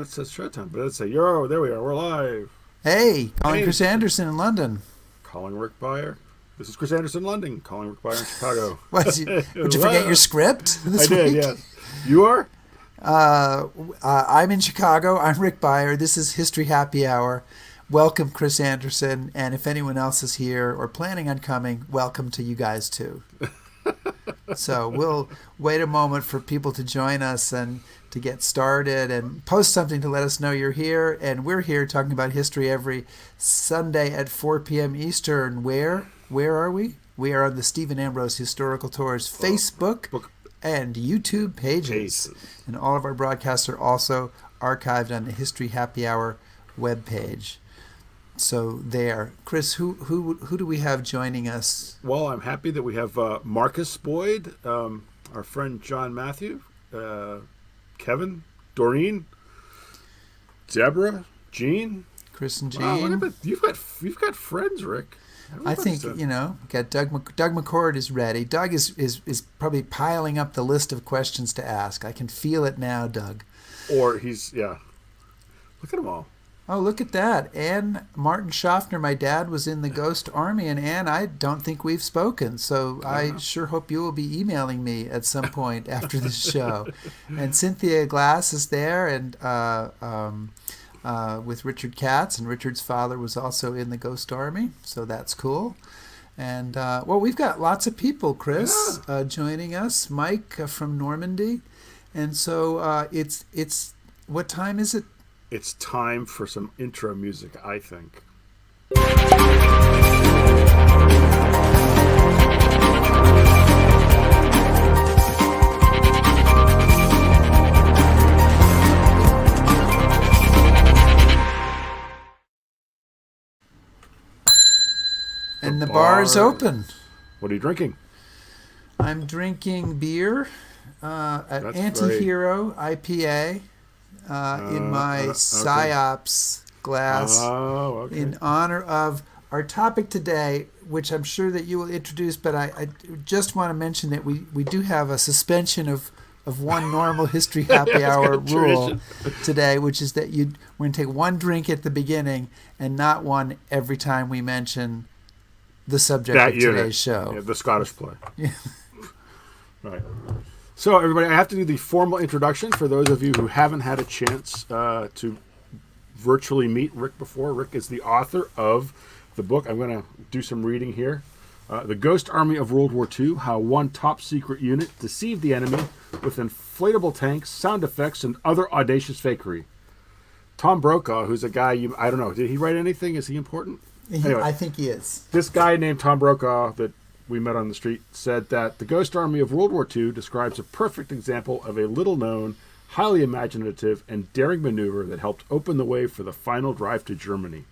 It says showtime, but let's say, yo, there we are, we're live. Hey, calling Hey, Chris Anderson in London. calling Rick Beyer. This is Chris Anderson, London, calling Rick Beyer in Chicago. Would you forget your script I this did, week? yes. You are? I'm in Chicago. I'm Rick Beyer. This is History Happy Hour. Welcome, Chris Anderson. And if anyone else is here or planning on coming, welcome to you guys too. So we'll wait a moment for people to join us and to get started and post something to let us know you're here. And we're here talking about history every Sunday at 4 p.m. Eastern. Where are we? We are on the Stephen Ambrose Historical Tours Facebook and YouTube pages. And all of our broadcasts are also archived on the History Happy Hour webpage. So there. Chris, who do we have joining us? Well, I'm happy that we have Marcus Boyd, our friend John Matthew, Kevin, Doreen, Deborah, Jean. Chris and Jean. Wow, look at that. You've got friends, Rick. I think, got Doug McCord is ready. Doug is probably piling up the list of questions to ask. I can feel it now, Doug. Or look at them all. Oh, look at that. Ann Martin Schaffner, my dad was in the Ghost Army, and Ann, I don't think we've spoken, so I sure hope you will be emailing me at some point after this show. And Cynthia Glass is there, and with Richard Katz, and Richard's father was also in the Ghost Army, so that's cool. And, we've got lots of people, Chris, joining us. Mike from Normandy. And so it's what time is it? It's time for some intro music, I think. And the bar is open. What are you drinking? I'm drinking beer at That's Anti-Hero IPA. In my PsyOps glass in honor of our topic today, which I'm sure that you will introduce, but I just want to mention that we do have a suspension of one normal History Happy Hour rule today, which is that we're going to take one drink at the beginning and not one every time we mention the subject of today's show. Yeah, the Scottish play. Yeah. Right. So, everybody, I have to do the formal introduction for those of you who haven't had a chance to virtually meet Rick before. Rick is the author of the book. I'm going to do some reading here. The Ghost Army of World War II, How One Top Secret Unit Deceived the Enemy with Inflatable Tanks, Sound Effects, and Other Audacious Fakery. Tom Brokaw, who's a guy, I don't know, did he write anything? Is he important? Anyway, I think he is. This guy named Tom Brokaw that we met on the street said that the Ghost Army of World War II describes a perfect example of a little-known, highly imaginative, and daring maneuver that helped open the way for the final drive to Germany.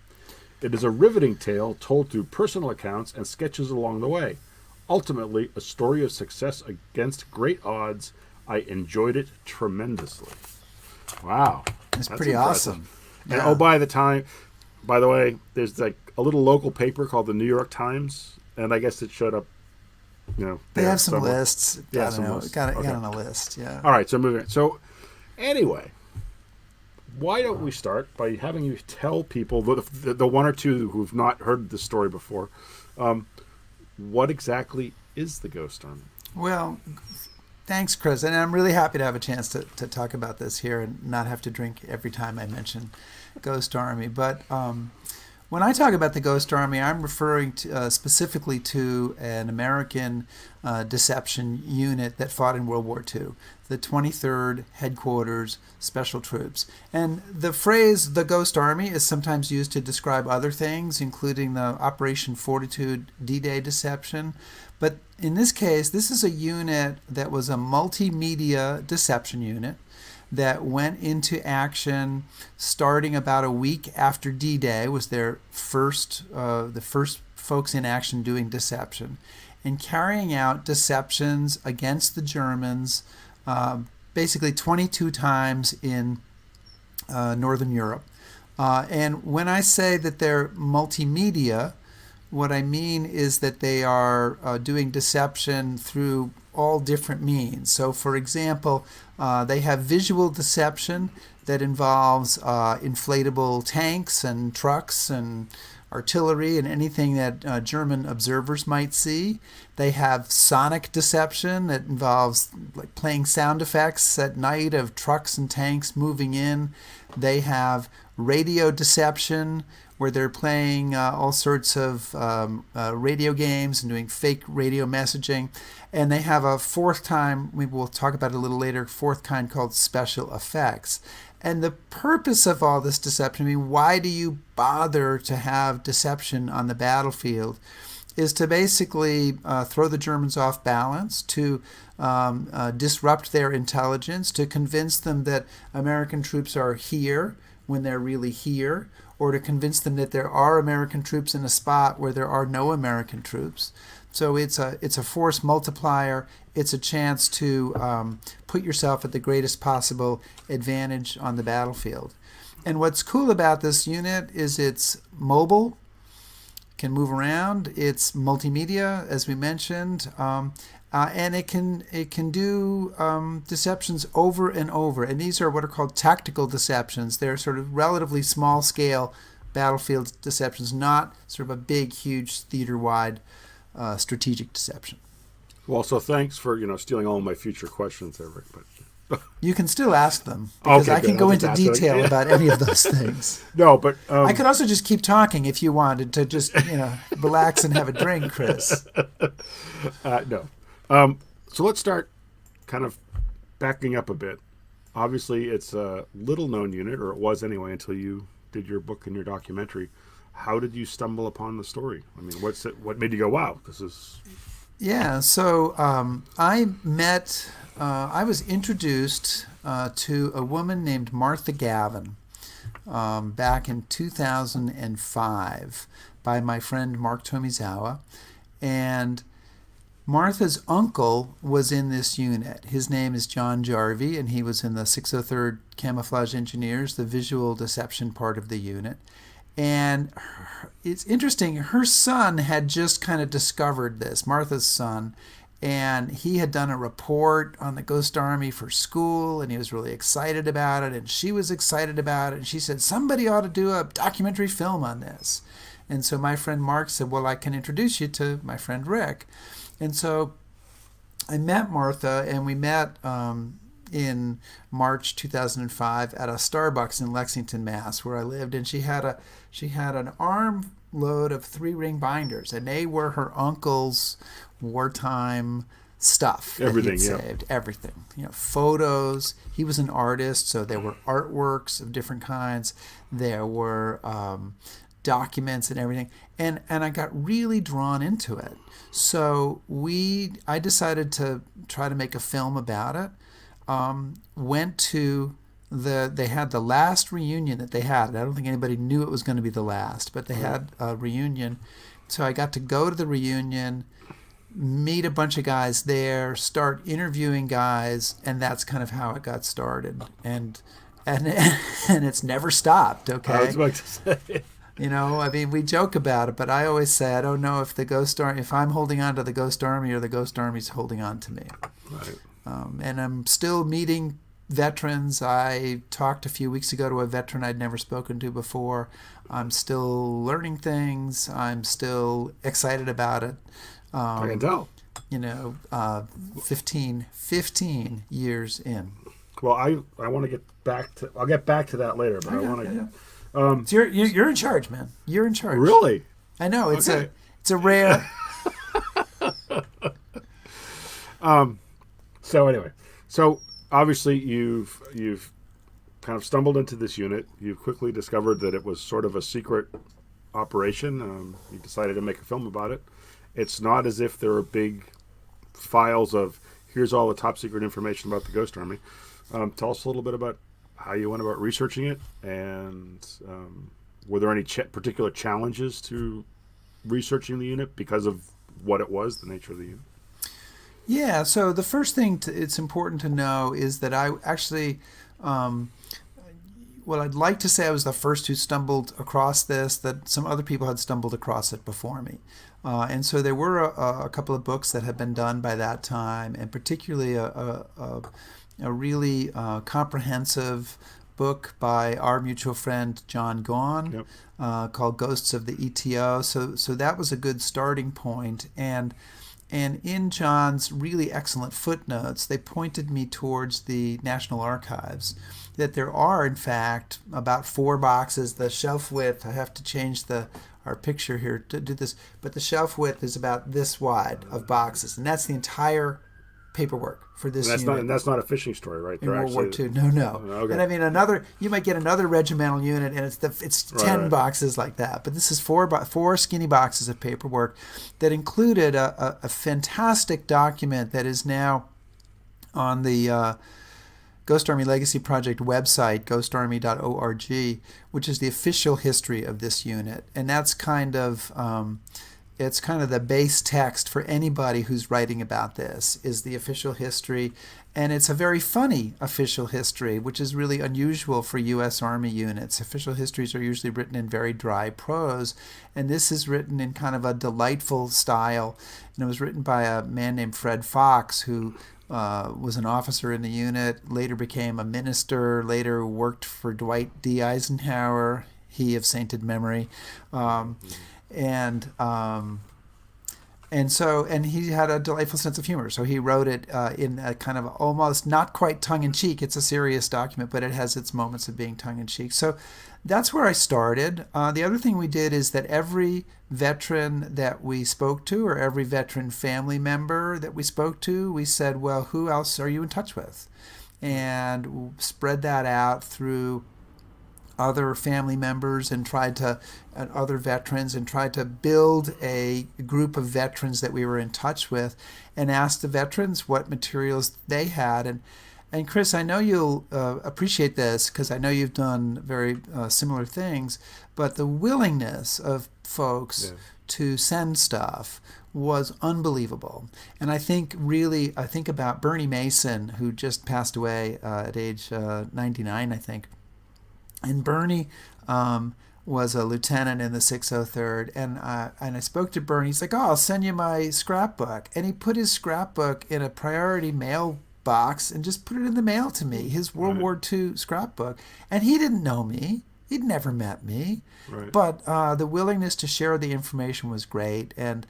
It is a riveting tale told through personal accounts and sketches along the way. Ultimately, a story of success against great odds. I enjoyed it tremendously. Wow. That's pretty impressive. Awesome. Yeah. And by the way, there's like a little local paper called the New York Times. And I guess it showed up, They have some lists. Yeah, Got on a list, yeah. All right, so moving on. So, anyway, why don't we start by having you tell people, the one or two who've not heard this story before, what exactly is the Ghost Army? Well, thanks, Chris. And I'm really happy to have a chance to talk about this here and not have to drink every time I mention Ghost Army. But when I talk about the Ghost Army, I'm referring to, specifically to an American deception unit that fought in World War II, the 23rd Headquarters Special Troops. And the phrase the Ghost Army is sometimes used to describe other things, including the Operation Fortitude D-Day deception. But in this case, this is a unit that was a multimedia deception unit that went into action starting about a week after D-Day, was their the first folks in action doing deception, and carrying out deceptions against the Germans basically 22 times in Northern Europe. And when I say that they're multimedia, what I mean is that they are doing deception through all different means. So, for example, they have visual deception. that involves inflatable tanks and trucks and artillery and anything that German observers might see. They have sonic deception that involves like playing sound effects at night of trucks and tanks moving in. They have radio deception where they're playing all sorts of radio games and doing fake radio messaging. And they have a fourth kind, we will talk about it a little later, fourth kind called special effects. And the purpose of all this deception, I mean, why do you bother to have deception on the battlefield, is to basically throw the Germans off balance, to disrupt their intelligence, to convince them that American troops are here when they're really here, or to convince them that there are American troops in a spot where there are no American troops. So it's a force multiplier. It's a chance to put yourself at the greatest possible advantage on the battlefield. And what's cool about this unit is it's mobile, can move around. It's multimedia, as we mentioned, and it can do deceptions over and over. And these are what are called tactical deceptions. They're sort of relatively small scale battlefield deceptions, not sort of a big, huge theater-wide strategic deception. Well, so thanks for stealing all of my future questions there, Rick. But you can still ask them because I can go into detail about any of those things. No, but I could also just keep talking if you wanted to just relax and have a drink, Chris. No. So let's start kind of backing up a bit. Obviously, it's a little-known unit, or it was anyway, until you did your book and your documentary. How did you stumble upon the story? I mean, what made you go, wow, this is... Yeah, so I was introduced to a woman named Martha Gavin back in 2005 by my friend Mark Tomizawa. And Martha's uncle was in this unit. His name is John Jarvie, and he was in the 603rd Camouflage Engineers, the visual deception part of the unit. And it's interesting, her son had just kind of discovered this, Martha's son, and he had done a report on the Ghost Army for school, and he was really excited about it, and she was excited about it, and she said, somebody ought to do a documentary film on this. And so my friend Mark said, well, I can introduce you to my friend Rick. And so I met Martha, and we met in March 2005 at a Starbucks in Lexington, Mass, where I lived, and she had an armload of 3-ring binders, and they were her uncle's wartime stuff. Everything, that he'd saved. Everything. Photos. He was an artist, so there were artworks of different kinds. There were documents and everything, and I got really drawn into it. So I decided to try to make a film about it. Went to they had the last reunion that they had. I don't think anybody knew it was going to be the last, but they had a reunion. So I got to go to the reunion, meet a bunch of guys there, start interviewing guys, and that's kind of how it got started. And it's never stopped. Okay. I was about to say. I mean, we joke about it, but I always say I don't know if if I'm holding on to the Ghost Army or the Ghost Army's holding on to me. Right. And I'm still meeting veterans. I talked a few weeks ago to a veteran I'd never spoken to before. I'm still learning things. I'm still excited about it. I can tell. 15 years in. Well, I want to get back to... I'll get back to that later, but I want to... So you're in charge, man. You're in charge. Really? I know. It's okay. It's a rare... So anyway, obviously you've kind of stumbled into this unit. You quickly discovered that it was sort of a secret operation. You decided to make a film about it. It's not as if there are big files of here's all the top secret information about the Ghost Army. Tell us a little bit about how you went about researching it, and were there any particular challenges to researching the unit because of what it was, the nature of the unit? Yeah, so the first thing it's important to know is that I actually, I'd like to say I was the first who stumbled across this, that some other people had stumbled across it before me. And so there were a couple of books that had been done by that time, and particularly a really comprehensive book by our mutual friend John Gaughan, called Ghosts of the ETO. So that was a good starting point. And in John's really excellent footnotes, they pointed me towards the National Archives, that there are, in fact, about 4 boxes. The shelf width, I have to change our picture here to do this, but the shelf width is about this wide of boxes, and that's the entire paperwork for this unit. That's not a fishing story, right? In World War II. No. Okay. And I mean, you might get another regimental unit, and it's 10 boxes like that. But this is 4 skinny boxes of paperwork that included a fantastic document that is now on the Ghost Army Legacy Project website, ghostarmy.org, which is the official history of this unit. And that's kind of it's kind of the base text for anybody who's writing about this, is the official history. And it's a very funny official history, which is really unusual for U.S. Army units. Official histories are usually written in very dry prose, and this is written in kind of a delightful style. And it was written by a man named Fred Fox, who was an officer in the unit, later became a minister, later worked for Dwight D. Eisenhower, he of sainted memory. And he had a delightful sense of humor. So he wrote it in a kind of almost not quite tongue-in-cheek. It's a serious document, but it has its moments of being tongue-in-cheek. So that's where I started. The other thing we did is that every veteran that we spoke to, or every veteran family member that we spoke to, we said, well, who else are you in touch with? And spread that out through other family members and other veterans, and tried to build a group of veterans that we were in touch with, and asked the veterans what materials they had. And Chris, I know you'll appreciate this, because I know you've done very similar things, but the willingness of folks to send stuff was unbelievable. And I think about Bernie Mason, who just passed away at age 99, I think. And Bernie was a lieutenant in the 603rd, and I spoke to Bernie. He's like, I'll send you my scrapbook. And he put his scrapbook in a priority mail box and just put it in the mail to me, his World War II scrapbook. And he didn't know me. He'd never met me. Right. But the willingness to share the information was great. And,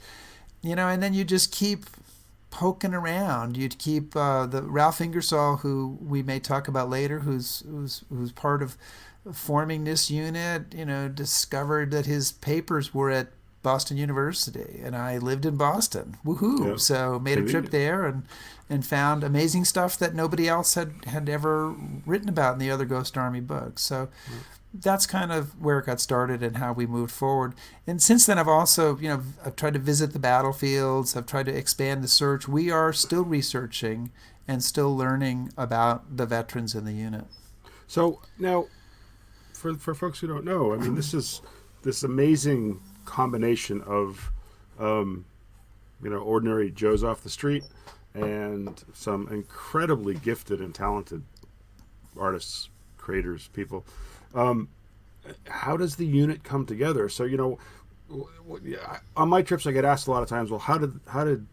and then you just keep poking around. You'd keep the Ralph Ingersoll, who we may talk about later, who's part of forming this unit, discovered that his papers were at Boston University, and I lived in Boston. Woohoo! Yeah. So made a trip there and found amazing stuff that nobody else had ever written about in the other Ghost Army books. So that's kind of where it got started and how we moved forward. And since then, I've also, I've tried to visit the battlefields. I've tried to expand the search. We are still researching and still learning about the veterans in the unit. So now, for folks who don't know, I mean, this is this amazing combination of, ordinary Joes off the street and some incredibly gifted and talented artists, creators, people. How does the unit come together? So, on my trips, I get asked a lot of times, well, how did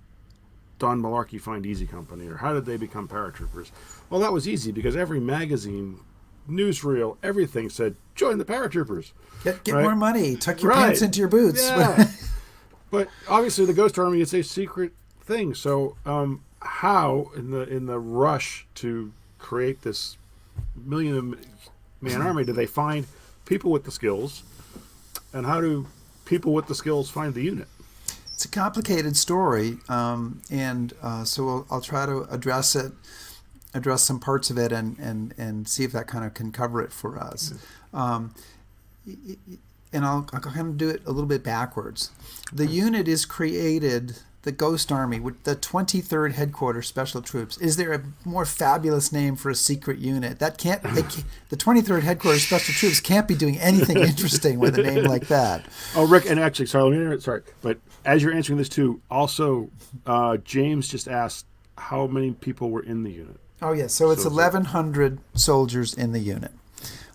Don Malarkey find Easy Company, or how did they become paratroopers? Well, that was easy, because every magazine, newsreel, everything said, join the paratroopers. Get more money. Tuck your pants into your boots. Yeah. But obviously the Ghost Army is a secret thing. So how, in the rush to create this million-man army, do they find people with the skills? And how do people with the skills find the unit? It's a complicated story, so I'll try to address some parts of it and see if that kind of can cover it for us. And I'll kind of do it a little bit backwards. The unit is created, the Ghost Army, with the 23rd Headquarters Special Troops. Is there a more fabulous name for a secret unit? The 23rd Headquarters Special Troops can't be doing anything interesting with a name like that. Oh, Rick, and actually, sorry, but as you're answering this too, also, James just asked how many people were in the unit. Oh, yes. So it's 1,100 soldiers in the unit,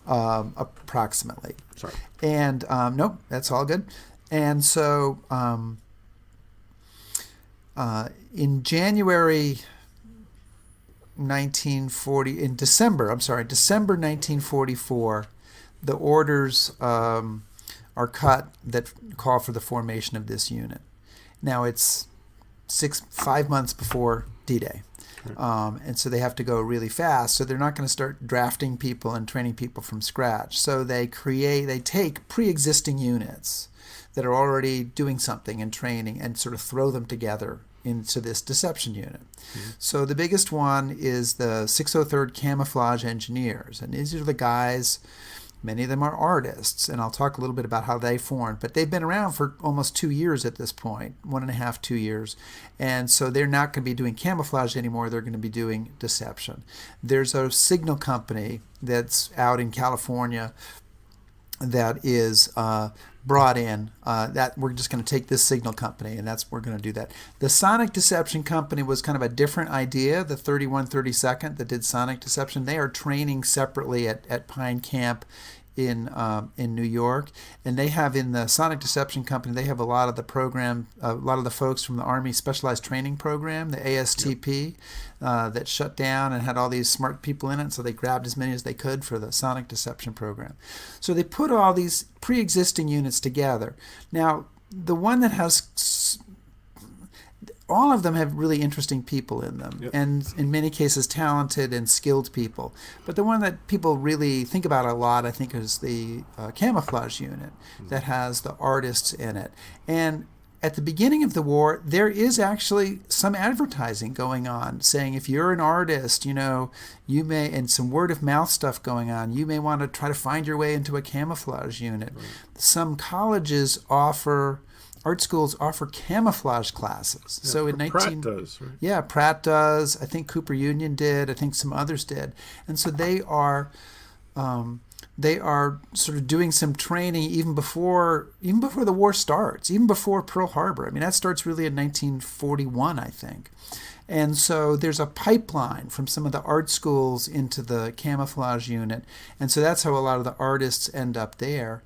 approximately. Sorry. And, nope, that's all good. And so in January December 1944, the orders are cut that call for the formation of this unit. Now it's 5 months before D-Day. And so they have to go really fast. So they're not going to start drafting people and training people from scratch. So they take pre-existing units that are already doing something and training and sort of throw them together into this deception unit. Mm-hmm. So the biggest one is the 603rd Camouflage Engineers. And these are the guys, many of them are artists, and I'll talk a little bit about how they formed. But they've been around for almost 2 years at this point, 1.5, 2 years. And so they're not going to be doing camouflage anymore. They're going to be doing deception. There's a signal company that's out in California that is brought in, that we're just going to take this signal company, and we're going to do that. The sonic deception company was kind of a different idea, the 3132nd that did sonic deception. They are training separately at Pine Camp in New York, and they have, in the sonic deception company, they have a lot of the folks from the Army Specialized Training Program, the ASTP, that shut down and had all these smart people in it, so they grabbed as many as they could for the sonic deception program. So they put all these pre-existing units together. Now, the one that has all of them have really interesting people in them, yep, and in many cases talented and skilled people. But the one that people really think about a lot, I think, is the camouflage unit that has the artists in it. And at the beginning of the war, there is actually some advertising going on saying if you're an artist, you may, and some word of mouth stuff going on, you may want to try to find your way into a camouflage unit. Right. Some colleges art schools offer camouflage classes. Yeah, so in Pratt does, right? Yeah, Pratt does. I think Cooper Union did. I think some others did. And so they are sort of doing some training even before the war starts, even before Pearl Harbor. I mean, that starts really in 1941, I think. And so there's a pipeline from some of the art schools into the camouflage unit. And so that's how a lot of the artists end up there.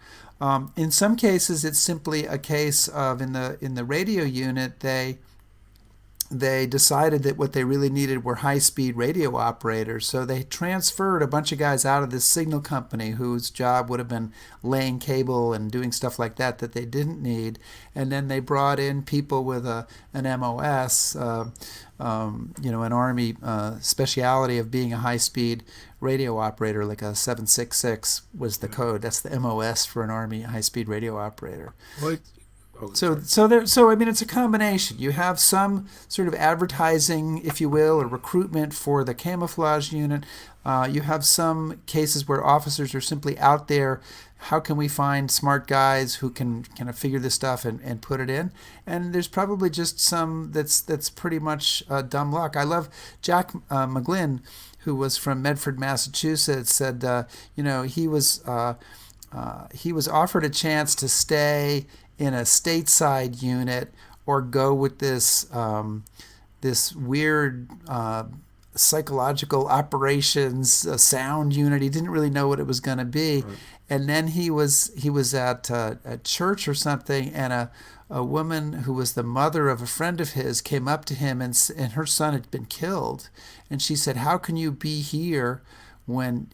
In some cases, it's simply a case of in the radio unit, they decided that what they really needed were high-speed radio operators. So they transferred a bunch of guys out of this signal company whose job would have been laying cable and doing stuff like that they didn't need. And then they brought in people with an MOS, an Army speciality of being a high-speed radio operator, like a 766 was the code. That's the MOS for an Army high-speed radio operator. What? So I mean, it's a combination. You have some sort of advertising, if you will, or recruitment for the camouflage unit. You have some cases where officers are simply out there. How can we find smart guys who can kind of figure this stuff and put it in? And there's probably just some that's pretty much dumb luck. I love Jack McGlynn, who was from Medford, Massachusetts, said he was offered a chance to stay in a stateside unit or go with this weird psychological operations sound unit. He didn't really know what it was going to be. Right. And then he was at a church or something, and a woman who was the mother of a friend of his came up to him, and her son had been killed. And she said, "How can you be here when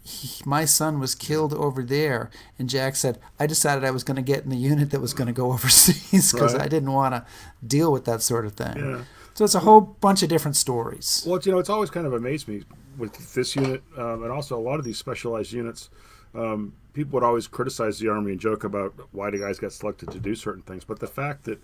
my son was killed over there?" And Jack said, "I decided I was going to get in the unit that was going to go overseas because I didn't want to deal with that sort of thing." Yeah. So it's a whole bunch of different stories. Well, it's always kind of amazed me with this unit and also a lot of these specialized units. People would always criticize the Army and joke about why the guys got selected to do certain things. But the fact that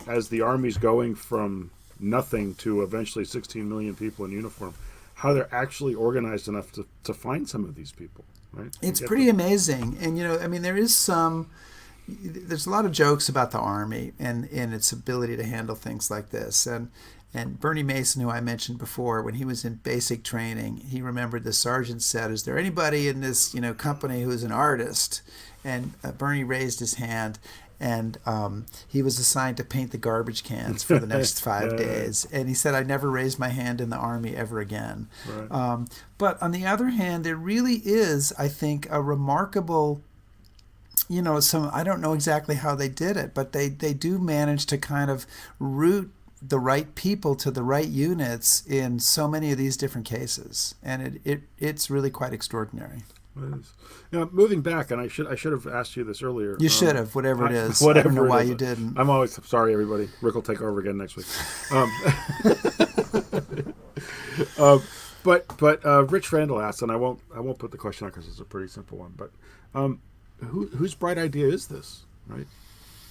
as the Army's going from nothing to eventually 16 million people in uniform, how they're actually organized enough to find some of these people, right? It's pretty amazing. And, there's a lot of jokes about the Army and its ability to handle things like this. And Bernie Mason, who I mentioned before, when he was in basic training, he remembered the sergeant said, "Is there anybody in this company who's an artist?" And Bernie raised his hand. And he was assigned to paint the garbage cans for the next 5 days. And he said, "I never raised my hand in the Army ever again." Right. But on the other hand, there really is, I think, a remarkable, I don't know exactly how they did it, but they do manage to kind of root the right people to the right units in so many of these different cases, and it's really quite extraordinary. It is. Moving back, and I should have asked you this earlier. You should have, whatever it is. Whatever I don't know why is. you didn't. I'm always sorry, everybody. Rick will take over again next week. But Rich Randall asked, and I won't put the question out because it's a pretty simple one. But whose bright idea is this? Right?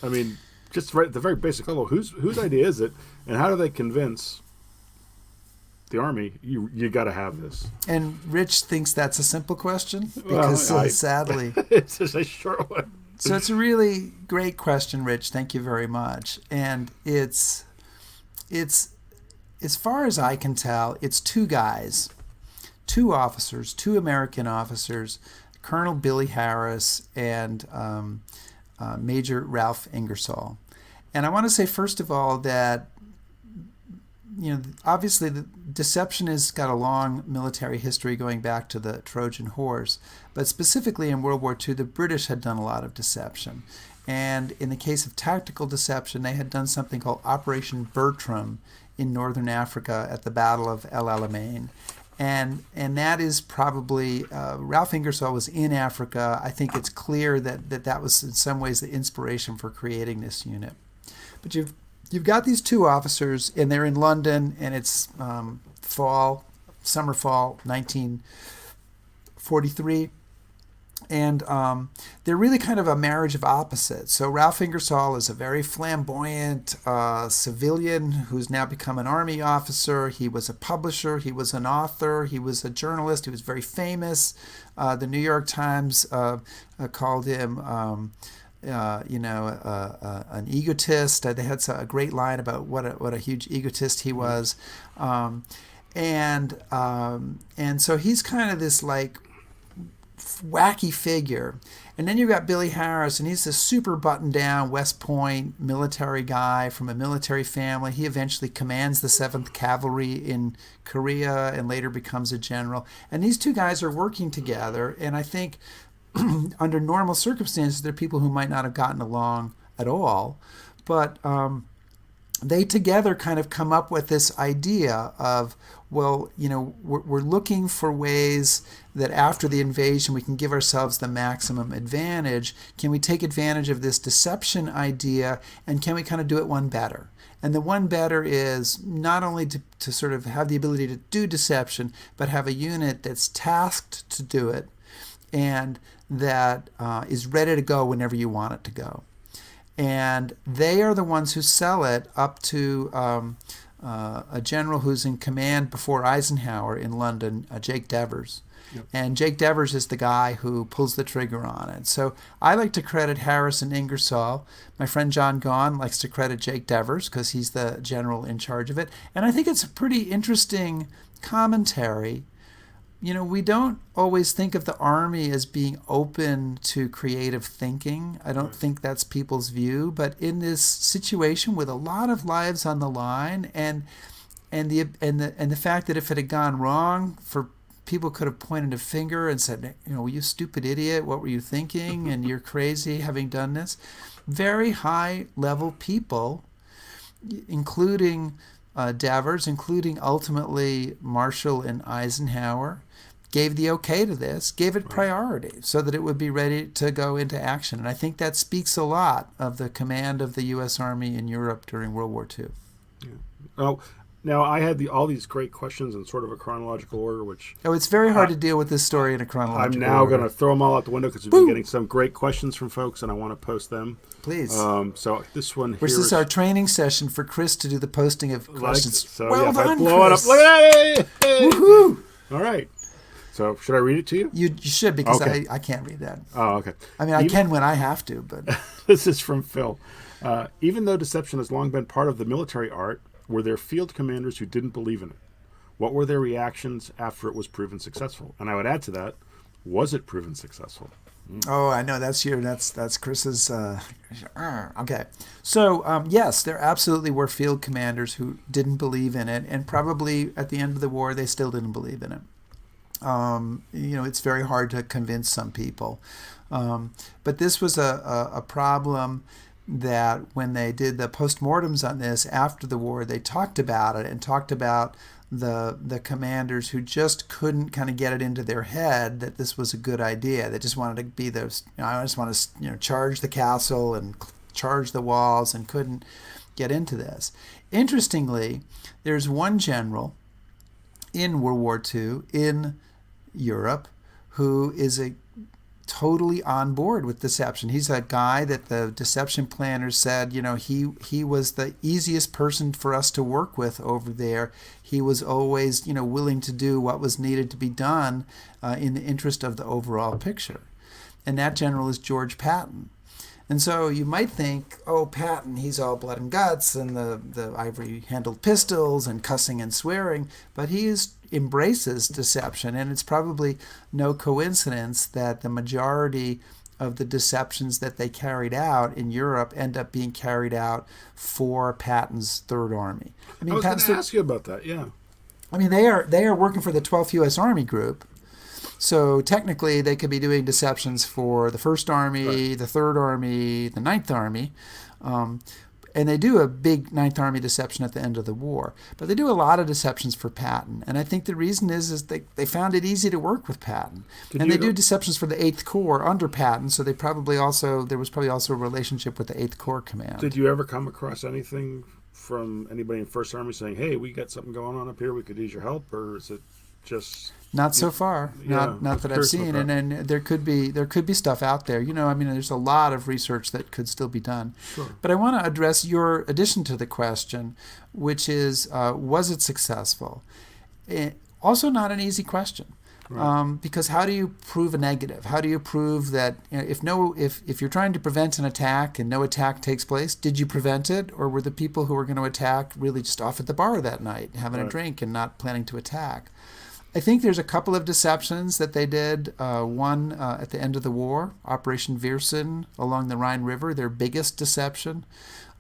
I mean, just right at the very basic level, whose idea is it, and how do they convince the Army you got to have this? And Rich thinks that's a simple question because sadly, it's just a short one. So it's a really great question, Rich. Thank you very much. And it's as far as I can tell, it's two guys, two officers, two American officers, Colonel Billy Harris and Major Ralph Ingersoll. And I want to say, first of all, that obviously the deception has got a long military history going back to the Trojan horse, but specifically in World War II, the British had done a lot of deception. And in the case of tactical deception, they had done something called Operation Bertram in northern Africa at the Battle of El Alamein. And that is probably, Ralph Ingersoll was in Africa. I think it's clear that was in some ways the inspiration for creating this unit. But you've got these two officers, and they're in London, and it's summer fall 1943. And they're really kind of a marriage of opposites. So Ralph Ingersoll is a very flamboyant civilian who's now become an Army officer. He was a publisher. He was an author. He was a journalist. He was very famous. The New York Times called him an egotist. They had a great line about what a huge egotist he was. And so he's kind of this like wacky figure. And then you've got Billy Harris, and he's this super buttoned down West Point military guy from a military family. He eventually commands the 7th Cavalry in Korea and later becomes a general. And these two guys are working together, and I think under normal circumstances, they're people who might not have gotten along at all. But they together kind of come up with this idea of, well, we're looking for ways that after the invasion we can give ourselves the maximum advantage. Can we take advantage of this deception idea, and can we kind of do it one better? And the one better is not only to sort of have the ability to do deception, but have a unit that's tasked to do it and that is ready to go whenever you want it to go. And they are the ones who sell it up to a general who's in command before Eisenhower in London, Jake Devers. Yep. And Jake Devers is the guy who pulls the trigger on it. So I like to credit Harris and Ingersoll. My friend John Gaughan likes to credit Jake Devers because he's the general in charge of it. And I think it's a pretty interesting commentary. We don't always think of the Army as being open to creative thinking. I don't think that's people's view. But in this situation with a lot of lives on the line, and the fact that if it had gone wrong, people could have pointed a finger and said, you stupid idiot, what were you thinking? And you're crazy having done this. Very high level people, including Devers, including ultimately Marshall and Eisenhower, gave the okay to this, gave it priority so that it would be ready to go into action. And I think that speaks a lot of the command of the U.S. Army in Europe during World War II. Yeah. Oh, now I had all these great questions in sort of a chronological order, which... it's very hard to deal with this story in a chronological order. I'm now going to throw them all out the window because we've been getting some great questions from folks, and I want to post them. Please. So this one here is our training session for Chris to do the posting of questions. Well done, blow Chris. It up. Look at it. Hey. Woohoo! All right. So should I read it to you? You should, because okay. I can't read that. Oh, okay. I mean, I can when I have to, but... This is from Phil. Even though deception has long been part of the military art, were there field commanders who didn't believe in it? What were their reactions after it was proven successful? And I would add to that, was it proven successful? Oh, I know. That's Chris's... okay. So, yes, there absolutely were field commanders who didn't believe in it, and probably at the end of the war, they still didn't believe in it. It's very hard to convince some people. But this was a problem that when they did the postmortems on this after the war, they talked about it and talked about the commanders who just couldn't kind of get it into their head that this was a good idea. They just wanted to be those, I just want to charge the castle and charge the walls, and couldn't get into this. Interestingly, there's one general in World War II in Europe who is a totally on board with deception. He's a guy that the deception planners said, he was the easiest person for us to work with over there. He was always, willing to do what was needed to be done in the interest of the overall picture. And that general is George Patton. And so you might think, oh, Patton, he's all blood and guts and the ivory-handled pistols and cussing and swearing, but he embraces deception, and it's probably no coincidence that the majority of the deceptions that they carried out in Europe end up being carried out for Patton's Third Army. I was going to ask you about that, yeah. I mean, they are working for the 12th U.S. Army Group, so technically they could be doing deceptions for the First Army, right, the Third Army, the Ninth Army, and they do a big Ninth Army deception at the end of the war. But they do a lot of deceptions for Patton. And I think the reason is they found it easy to work with Patton. And they do deceptions for the 8th Corps under Patton, so there was probably also a relationship with the 8th Corps Command. Did you ever come across anything from anybody in First Army saying, hey, we got something going on up here, we could use your help? Or is it just... Not so far, not that I've seen, and then there could be stuff out there. There's a lot of research that could still be done. Sure. But I want to address your addition to the question, which is, was it successful? Also, not an easy question, right. Because how do you prove a negative? How do you prove that if you're trying to prevent an attack and no attack takes place, did you prevent it, or were the people who were going to attack really just off at the bar that night having a drink and not planning to attack? I think there's a couple of deceptions that they did. One at the end of the war, Operation Viersen along the Rhine River, their biggest deception.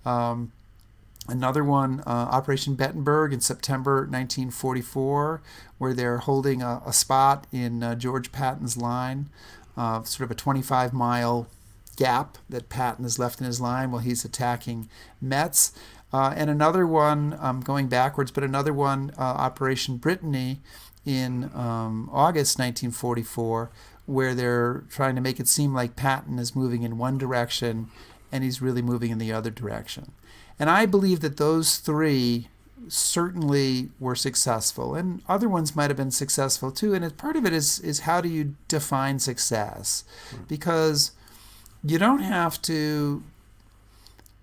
Another one, Operation Bettenberg in September 1944, where they're holding a spot in George Patton's line, sort of a 25-mile gap that Patton has left in his line while he's attacking Metz. And another one, going backwards, but another one, Operation Brittany, in August 1944, where they're trying to make it seem like Patton is moving in one direction and he's really moving in the other direction. And I believe that those three certainly were successful, and other ones might have been successful too. And part of it is how do you define success? Because you don't have to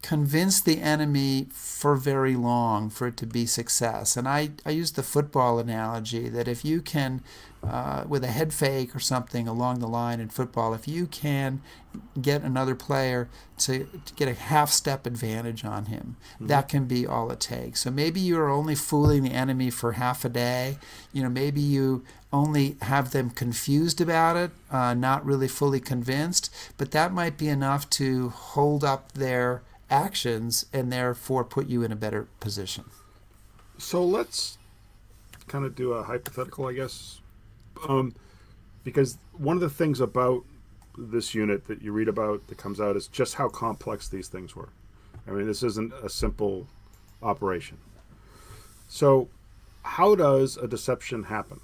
convince the enemy for very long for it to be success. And I use the football analogy that if you can, with a head fake or something along the line in football, if you can get another player to get a half-step advantage on him, that can be all it takes. So maybe you're only fooling the enemy for half a day. Maybe you only have them confused about it, not really fully convinced, but that might be enough to hold up their actions and therefore put you in a better position. So let's kind of do a hypothetical, I guess, because one of the things about this unit that you read about that comes out is just how complex these things were. I mean, this isn't a simple operation. So how does a deception happen?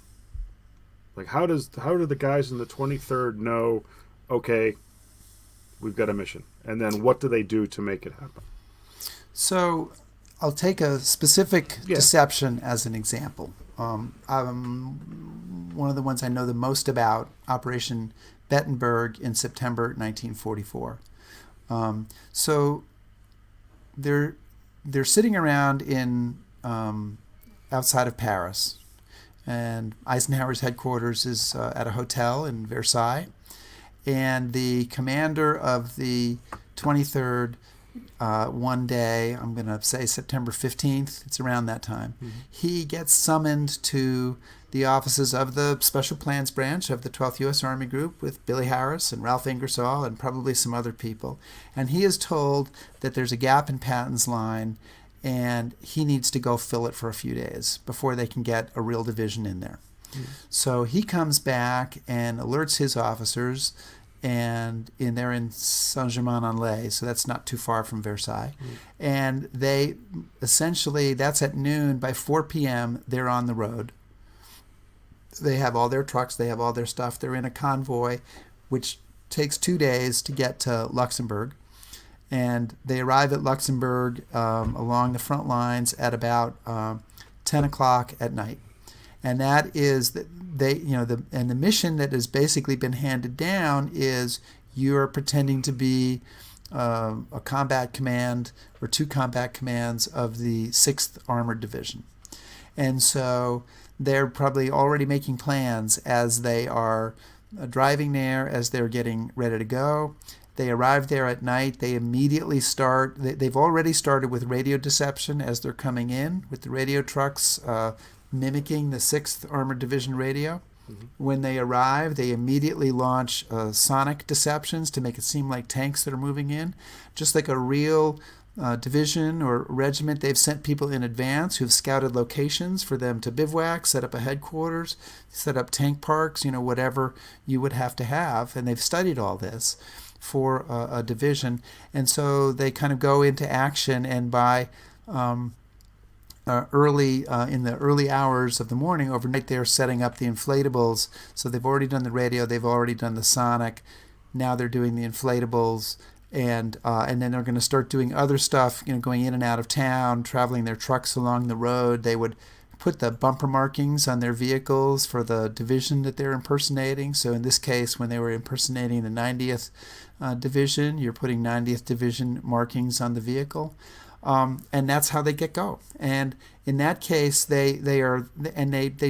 Like, how do the guys in the 23rd know, okay, we've got a mission? And then what do they do to make it happen? So I'll take a specific deception as an example. One of the ones I know the most about, Operation Bettenberg in September 1944. So they're sitting around in outside of Paris, and Eisenhower's headquarters is at a hotel in Versailles. And the commander of the 23rd, one day, I'm going to say September 15th, it's around that time, he gets summoned to the offices of the Special Plans Branch of the 12th U.S. Army Group with Billy Harris and Ralph Ingersoll and probably some other people. And he is told that there's a gap in Patton's line and he needs to go fill it for a few days before they can get a real division in there. So he comes back and alerts his officers, they're in Saint-Germain-en-Laye, so that's not too far from Versailles. And they essentially, that's at noon. By 4 p.m., they're on the road. They have all their trucks, they have all their stuff. They're in a convoy, which takes 2 days to get to Luxembourg. And they arrive at Luxembourg along the front lines at about 10 o'clock at night. And that is the mission that has basically been handed down is you're pretending to be a combat command or 2 combat commands of the 6th Armored Division. And so they're probably already making plans as they are driving there, as they're getting ready to go. They arrive there at night. They immediately start. They've already started with radio deception as they're coming in with the radio trucks mimicking the 6th Armored Division radio. Mm-hmm. When they arrive, they immediately launch sonic deceptions to make it seem like tanks that are moving in. Just like a real division or regiment, they've sent people in advance who've scouted locations for them to bivouac, set up a headquarters, set up tank parks, whatever you would have to have. And they've studied all this for a division. And so they kind of go into action, and by in the early hours of the morning, overnight, they're setting up the inflatables. So they've already done the radio, they've already done the sonic. Now they're doing the inflatables, and then they're going to start doing other stuff, going in and out of town, traveling their trucks along the road. They would put the bumper markings on their vehicles for the division that they're impersonating. So in this case, when they were impersonating the 90th Division, you're putting 90th Division markings on the vehicle. And that's how they get go. And in that case, they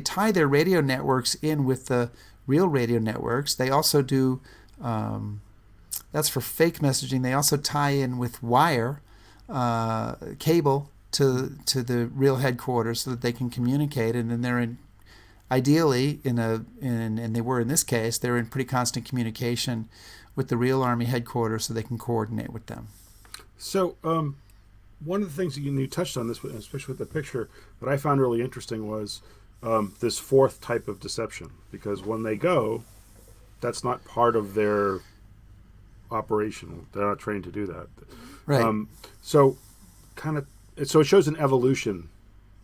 tie their radio networks in with the real radio networks. They also do, that's for fake messaging. They also tie in with wire, cable to the real headquarters so that they can communicate. And then they're ideally and they were in this case, they're in pretty constant communication with the real Army headquarters so they can coordinate with them. So, one of the things that you touched on this, especially with the picture, that I found really interesting was this 4th type of deception. Because when they go, that's not part of their operation. They're not trained to do that. Right. So it shows an evolution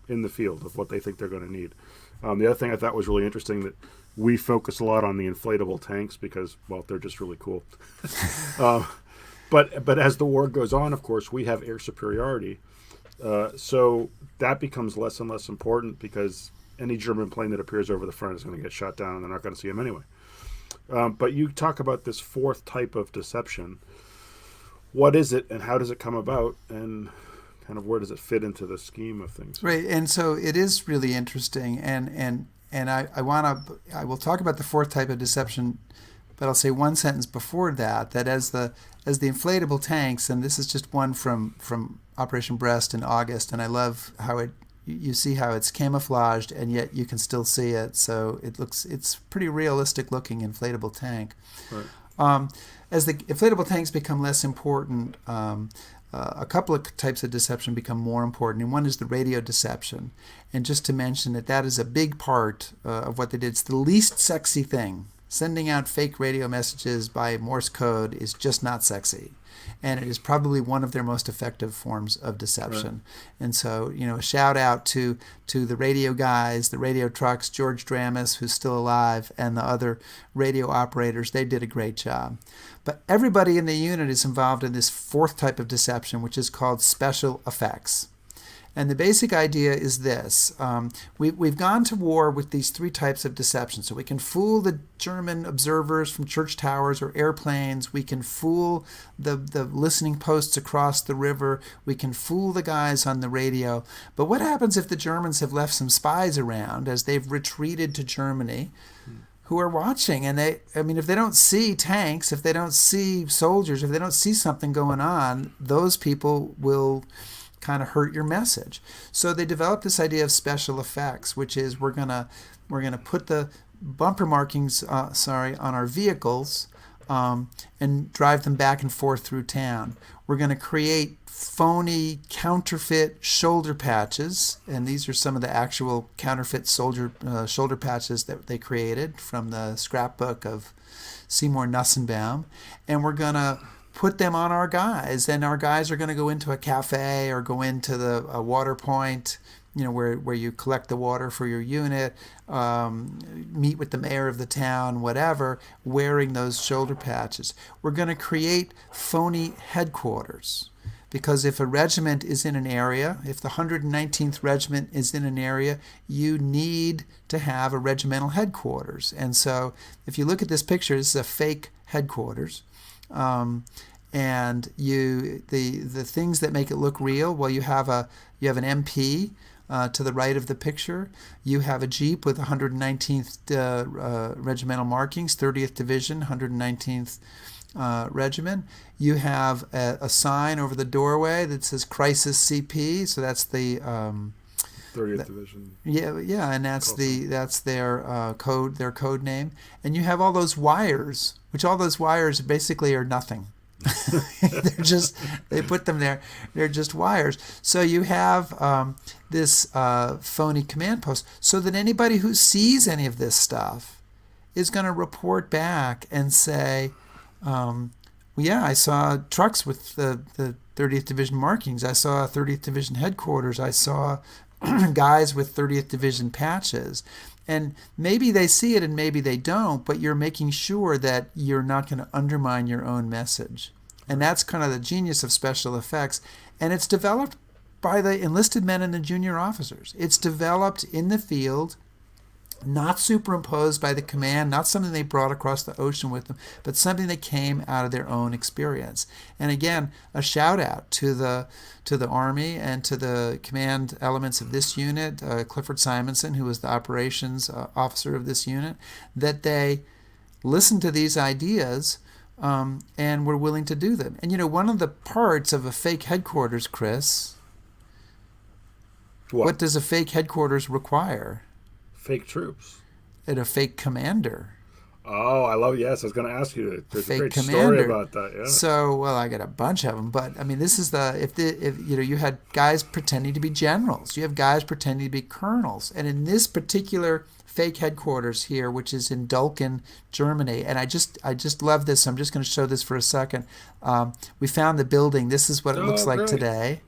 in the field of what they think they're going to need. The other thing I thought was really interesting, that we focus a lot on the inflatable tanks because, well, they're just really cool. But as the war goes on, of course, we have air superiority. So that becomes less and less important because any German plane that appears over the front is going to get shot down and they're not going to see them anyway. But you talk about this 4th type of deception. What is it and how does it come about, and kind of where does it fit into the scheme of things? Right, and so it is really interesting, and I will talk about the 4th type of deception, but I'll say one sentence before that as the inflatable tanks, and this is just one from Operation Brest in August, and I love how you see how it's camouflaged and yet you can still see it, so it's pretty realistic looking inflatable tank. Right. As the inflatable tanks become less important, a couple of types of deception become more important, and one is the radio deception. And just to mention that is a big part of what they did. It's the least sexy thing. Sending out fake radio messages by Morse code is just not sexy. And it is probably one of their most effective forms of deception. Right. And so, a shout out to the radio guys, the radio trucks, George Dramis, who's still alive, and the other radio operators. They did a great job. But everybody in the unit is involved in this 4th type of deception, which is called special effects. And the basic idea is this. We've gone to war with these 3 types of deception. So we can fool the German observers from church towers or airplanes. We can fool the listening posts across the river. We can fool the guys on the radio. But what happens if the Germans have left some spies around as they've retreated to Germany who are watching? And if they don't see tanks, if they don't see soldiers, if they don't see something going on, those people will kind of hurt your message. So they developed this idea of special effects, which is we're gonna put the bumper markings on our vehicles and drive them back and forth through town. We're going to create phony counterfeit shoulder patches, and these are some of the actual counterfeit shoulder patches that they created from the scrapbook of Seymour Nussenbaum, and we're going to put them on our guys, and our guys are going to go into a cafe or go into a water point, where you collect the water for your unit, meet with the mayor of the town, whatever, wearing those shoulder patches. We're going to create phony headquarters, because if a regiment is in an area, if the 119th Regiment is in an area, you need to have a regimental headquarters. And so if you look at this picture, this is a fake headquarters. And the things that make it look real, well, you have an MP to the right of the picture. You have a Jeep with 119th regimental markings, 30th Division, 119th Regiment. You have a sign over the doorway that says Crisis CP, so that's the 30th Division. Yeah, and that's their code name. And you have all those wires, which all those wires basically are nothing. They put them there. They're just wires. So you have this phony command post, so that anybody who sees any of this stuff is going to report back and say, yeah, I saw trucks with the 30th Division markings. I saw 30th Division headquarters. I saw guys with 30th Division patches. And maybe they see it and maybe they don't, but you're making sure that you're not going to undermine your own message. And that's kind of the genius of special effects. And it's developed by the enlisted men and the junior officers. It's developed in the field, not superimposed by the command, not something they brought across the ocean with them, but something that came out of their own experience. And again, a shout out to the Army and to the command elements of this unit, Clifford Simonson, who was the operations officer of this unit, that they listened to these ideas and were willing to do them. And one of the parts of a fake headquarters, Chris, what does a fake headquarters require? Fake troops. And a fake commander. Oh, I love it. Yes, I was going to ask you. There's a great commander. Story about that. Yeah. So, well, I got a bunch of them, but I mean, this is if you had guys pretending to be generals, you have guys pretending to be colonels, and in this particular fake headquarters here, which is in Dulken, Germany, and I just love this. I'm just going to show this for a second. We found the building. This is what it looks like today.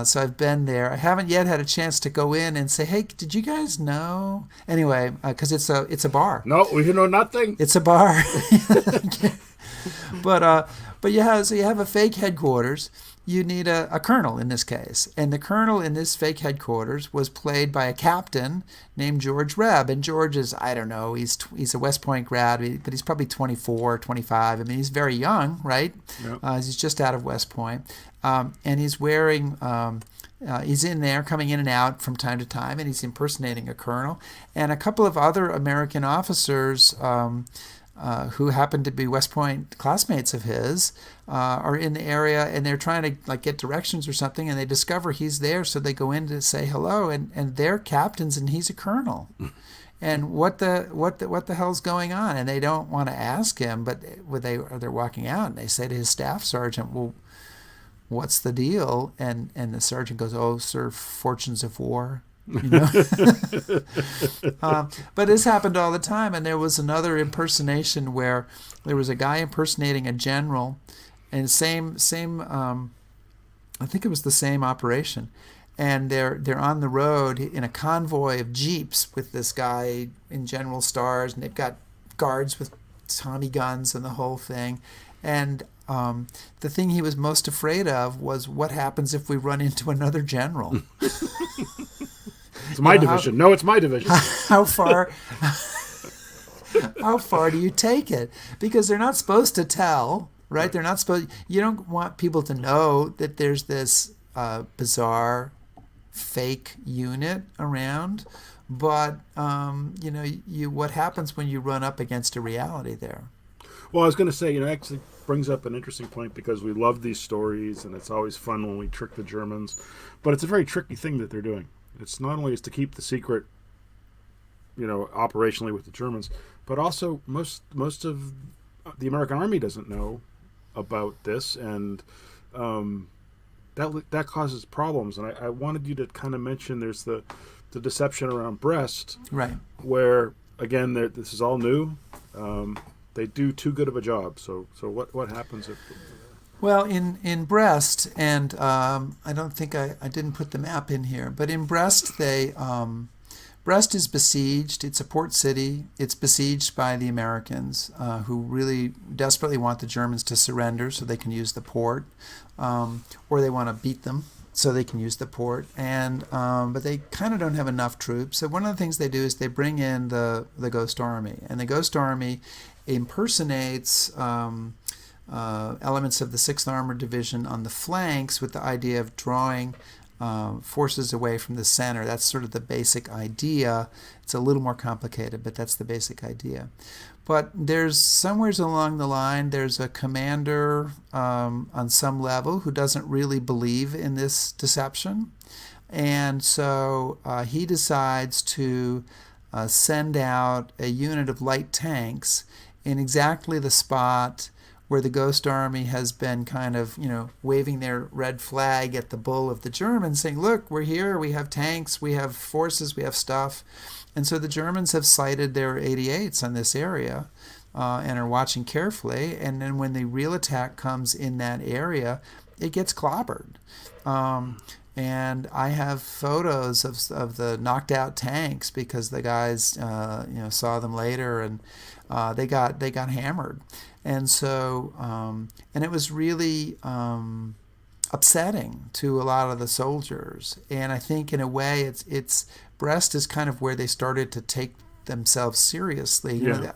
So I've been there. I haven't yet had a chance to go in and say, "Hey, did you guys know?" Anyway, because it's a bar. No, we know nothing. It's a bar. But you have a fake headquarters. You need a colonel in this case, and the colonel in this fake headquarters was played by a captain named George Reb. And George is, I don't know, he's a West Point grad, but he's probably 24, 25. I mean, he's very young, right? Yep. He's just out of West Point. And he's wearing, he's in there coming in and out from time to time, and he's impersonating a colonel. And a couple of other American officers who happen to be West Point classmates of his are in the area, and they're trying to get directions or something, and they discover he's there, so they go in to say hello, and they're captains, and he's a colonel. And what the hell's going on? And they don't want to ask him, but they're walking out, and they say to his staff sergeant, "Well, what's the deal?" And the sergeant goes, "Oh, sir, fortunes of war." But this happened all the time. And there was another impersonation where there was a guy impersonating a general, and same I think it was the same operation, and they're on the road in a convoy of jeeps with this guy in general stars, and they've got guards with Tommy guns and the whole thing. And the thing he was most afraid of was what happens if we run into another general. It's my division. No, it's my division. How far do you take it? Because they're not supposed to tell, right? They're not supposed. You don't want people to know that there's this bizarre, fake unit around. But what happens when you run up against a reality there? Well, I was going to say, actually brings up an interesting point, because we love these stories, and it's always fun when we trick the Germans. But it's a very tricky thing that they're doing. It's not only is to keep the secret, operationally with the Germans, but also most of the American Army doesn't know about this, and that causes problems. And I wanted you to kind of mention there's the deception around Brest, Right. where again this is all new. They do too good of a job. So what happens if? Well, in Brest, and I don't think I didn't put the map in here, but in Brest, Brest is besieged. It's a port city. It's besieged by the Americans, who really desperately want the Germans to surrender so they can use the port, or they want to beat them so they can use the port. And but they kind of don't have enough troops. So one of the things they do is they bring in the Ghost Army, and the Ghost Army impersonates elements of the 6th Armored Division on the flanks with the idea of drawing forces away from the center. That's sort of the basic idea. It's a little more complicated, but that's the basic idea. But there's somewheres along the line, there's a commander on some level who doesn't really believe in this deception. And so he decides to send out a unit of light tanks in exactly the spot where the Ghost Army has been kind of, waving their red flag at the bull of the Germans, saying, look, we're here, we have tanks, we have forces, we have stuff. And so the Germans have sighted their 88s on this area and are watching carefully. And then when the real attack comes in that area, it gets clobbered. And I have photos of the knocked out tanks because the guys, saw them later, and they got hammered. And so, and it was really upsetting to a lot of the soldiers. And I think in a way, it's Brest is kind of where they started to take themselves seriously. Yeah.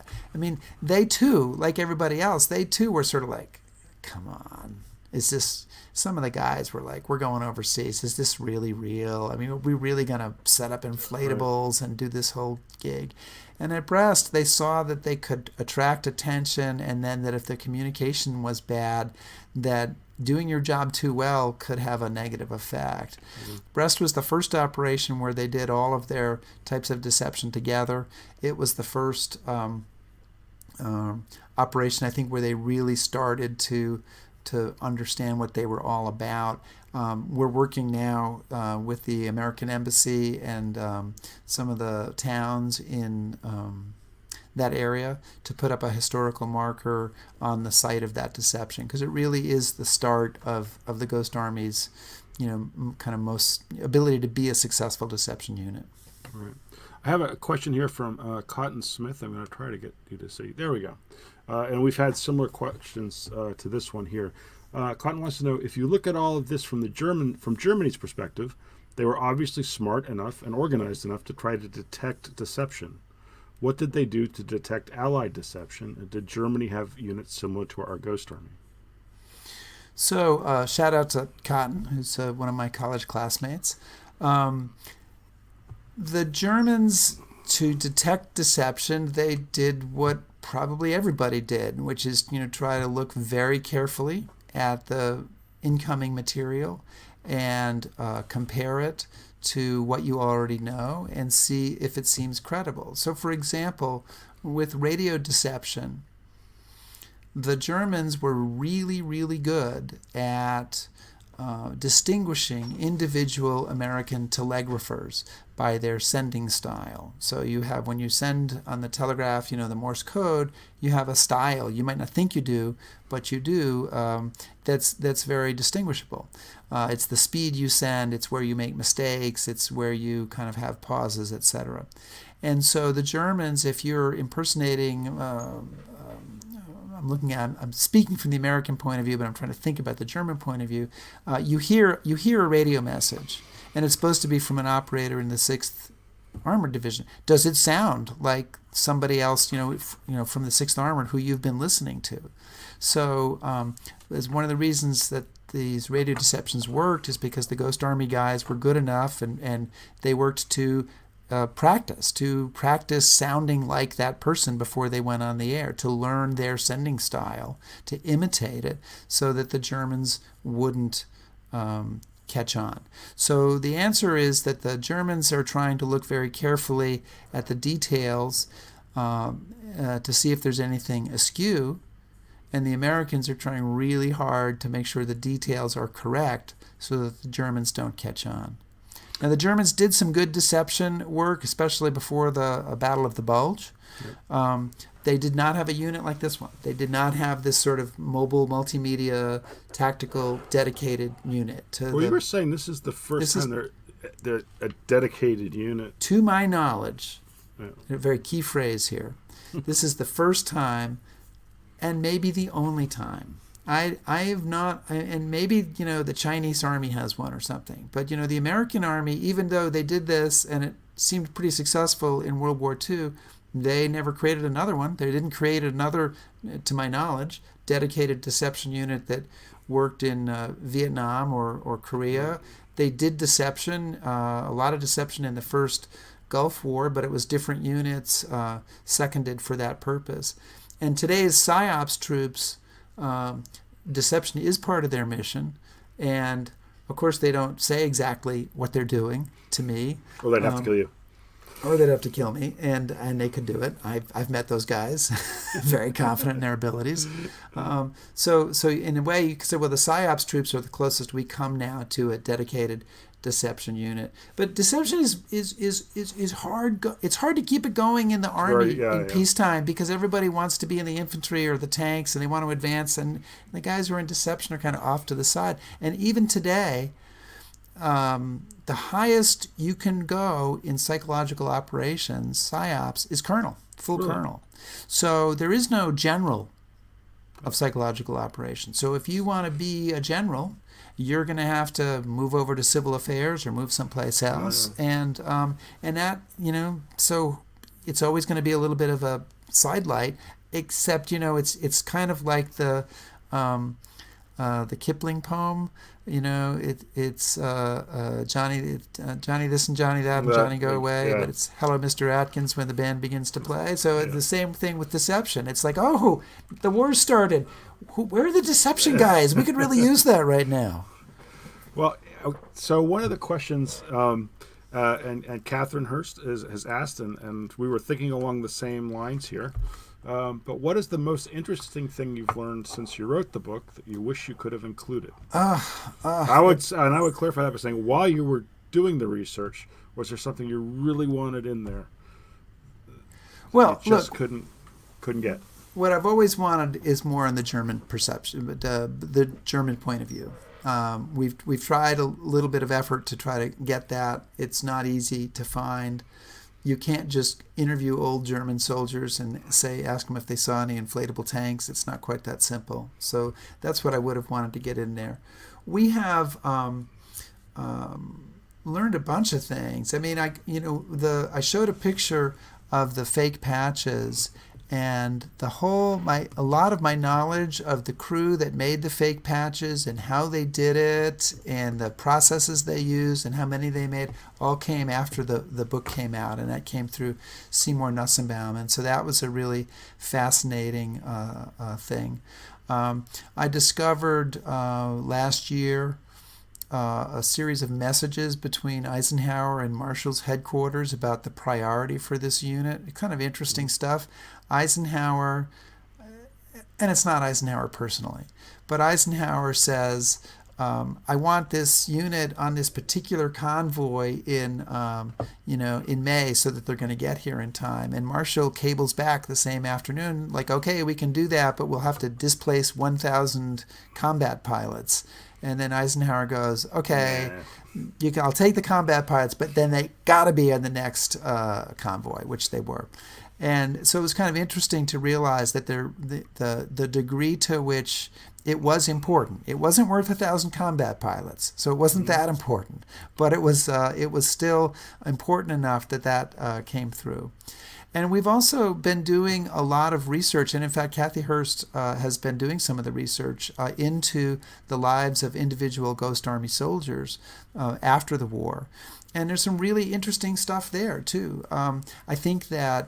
They too, like everybody else, they too were sort of like, come on, is this? Some of the guys were like, we're going overseas. Is this really real? Are we really going to set up inflatables and do this whole gig? And at Brest, they saw that they could attract attention, and then that if the communication was bad, that doing your job too well could have a negative effect. Mm-hmm. Brest was the first operation where they did all of their types of deception together. It was the first operation, I think, where they really started to understand what they were all about. We're working now with the American Embassy and some of the towns in that area to put up a historical marker on the site of that deception, because it really is the start of the Ghost Army's, kind of most ability to be a successful deception unit. All right. I have a question here from Cotton Smith. I'm going to try to get you to see. There we go. And we've had similar questions to this one here. Cotton wants to know, if you look at all of this from Germany's perspective, they were obviously smart enough and organized enough to try to detect deception. What did they do to detect Allied deception? And did Germany have units similar to our Ghost Army? So shout out to Cotton, who's one of my college classmates. The Germans, to detect deception, they did what probably everybody did, which is try to look very carefully at the incoming material and compare it to what you already know and see if it seems credible. So, for example, with radio deception, the Germans were really, really good at distinguishing individual American telegraphers by their sending style. So you have, when you send on the telegraph, the Morse code, you have a style. You might not think you do, but you do. That's very distinguishable. It's the speed you send. It's where you make mistakes. It's where you kind of have pauses, etc. And so the Germans, if you're impersonating I'm speaking from the American point of view, but I'm trying to think about the German point of view. You hear a radio message, and it's supposed to be from an operator in the 6th Armored Division. Does it sound like somebody else, from the 6th Armored who you've been listening to? So, as one of the reasons that these radio deceptions worked is because the Ghost Army guys were good enough, and they worked to practice sounding like that person before they went on the air, to learn their sending style, to imitate it, so that the Germans wouldn't catch on. So the answer is that the Germans are trying to look very carefully at the details to see if there's anything askew, and the Americans are trying really hard to make sure the details are correct so that the Germans don't catch on. Now, the Germans did some good deception work, especially before the Battle of the Bulge. Yep. They did not have a unit like this one. They did not have this sort of mobile, multimedia, tactical, dedicated unit. You were saying this is the first time they're a dedicated unit. To my knowledge, yeah. A very key phrase here, this is the first time, and maybe the only time. I have not, and maybe, the Chinese army has one or something, but, the American army, even though they did this and it seemed pretty successful in World War II, they never created another one. They didn't create another, to my knowledge, dedicated deception unit that worked in Vietnam or Korea. They did deception, a lot of deception in the first Gulf War, but it was different units seconded for that purpose. And today's PSYOPs troops, deception is part of their mission, and of course they don't say exactly what they're doing to me. Or they'd have to kill you. Or they'd have to kill me, and they could do it. I've met those guys, very confident in their abilities. So in a way, you could say, well, the PSYOPs troops are the closest we come now to a dedicated deception unit. But deception is hard. It's hard to keep it going in the army in peacetime because everybody wants to be in the infantry or the tanks, and they want to advance. And the guys who are in deception are kind of off to the side. And even today, the highest you can go in psychological operations, PSYOPs, is colonel, full colonel. So there is no general of psychological operations. So if you want to be a general, you're going to have to move over to civil affairs or move someplace else. And that, so it's always going to be a little bit of a sidelight, except, it's kind of like the Kipling poem. It's Johnny this and Johnny that and Johnny go away, but it's Hello, Mr. Atkins when the band begins to play. So it's the same thing with deception. It's like, oh, the war started. Where are the deception guys? We could really use that right now. Well, so one of the questions, and Catherine Hurst has asked, and we were thinking along the same lines here. But what is the most interesting thing you've learned since you wrote the book that you wish you could have included? I would clarify that by saying, while you were doing the research, was there something you really wanted in there? Well, you just couldn't get. What I've always wanted is more on the German perception, but the German point of view. We've tried a little bit of effort to try to get that. It's not easy to find. You can't just interview old German soldiers and ask them if they saw any inflatable tanks. It's not quite that simple. So that's what I would have wanted to get in there. We have learned a bunch of things. I mean, I showed a picture of the fake patches, and a lot of my knowledge of the crew that made the fake patches and how they did it and the processes they used and how many they made all came after the book came out, and that came through Seymour Nussenbaum, and so that was a really fascinating thing. I discovered last year a series of messages between Eisenhower and Marshall's headquarters about the priority for this unit. Kind of interesting stuff. Eisenhower, and it's not Eisenhower personally, but Eisenhower says, I want this unit on this particular convoy in May so that they're going to get here in time. And Marshall cables back the same afternoon, like, okay, we can do that, but we'll have to displace 1,000 combat pilots. And then Eisenhower goes, okay, I'll take the combat pilots, but then they got to be on the next convoy, which they were. And so it was kind of interesting to realize that the degree to which it was important. It wasn't worth 1,000 combat pilots, so it wasn't that important. But it was still important enough that came through. And we've also been doing a lot of research, and in fact, Kathy Hurst has been doing some of the research into the lives of individual Ghost Army soldiers after the war. And there's some really interesting stuff there, too. I think that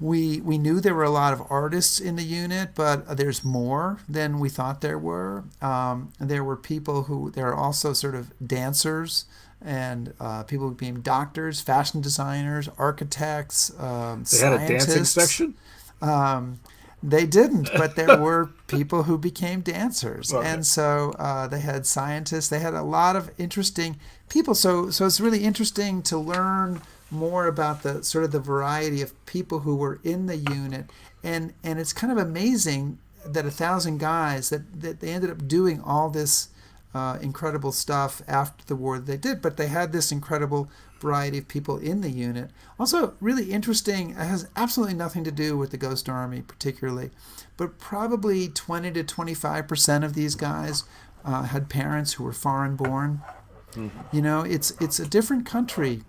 we knew there were a lot of artists in the unit, but there's more than we thought there were. There were people there are also sort of dancers, and people being doctors, fashion designers, architects, they had a dancing section? They didn't, but there were people who became dancers. Okay. And so they had scientists. They had a lot of interesting people. So it's really interesting to learn more about the sort of the variety of people who were in the unit. And it's kind of amazing that 1,000 guys, that they ended up doing all this incredible stuff after the war that they did. But they had this incredible variety of people in the unit. Also, really interesting, it has absolutely nothing to do with the Ghost Army particularly, but probably 20 to 25% of these guys had parents who were foreign born. Mm-hmm. You know, it's a different country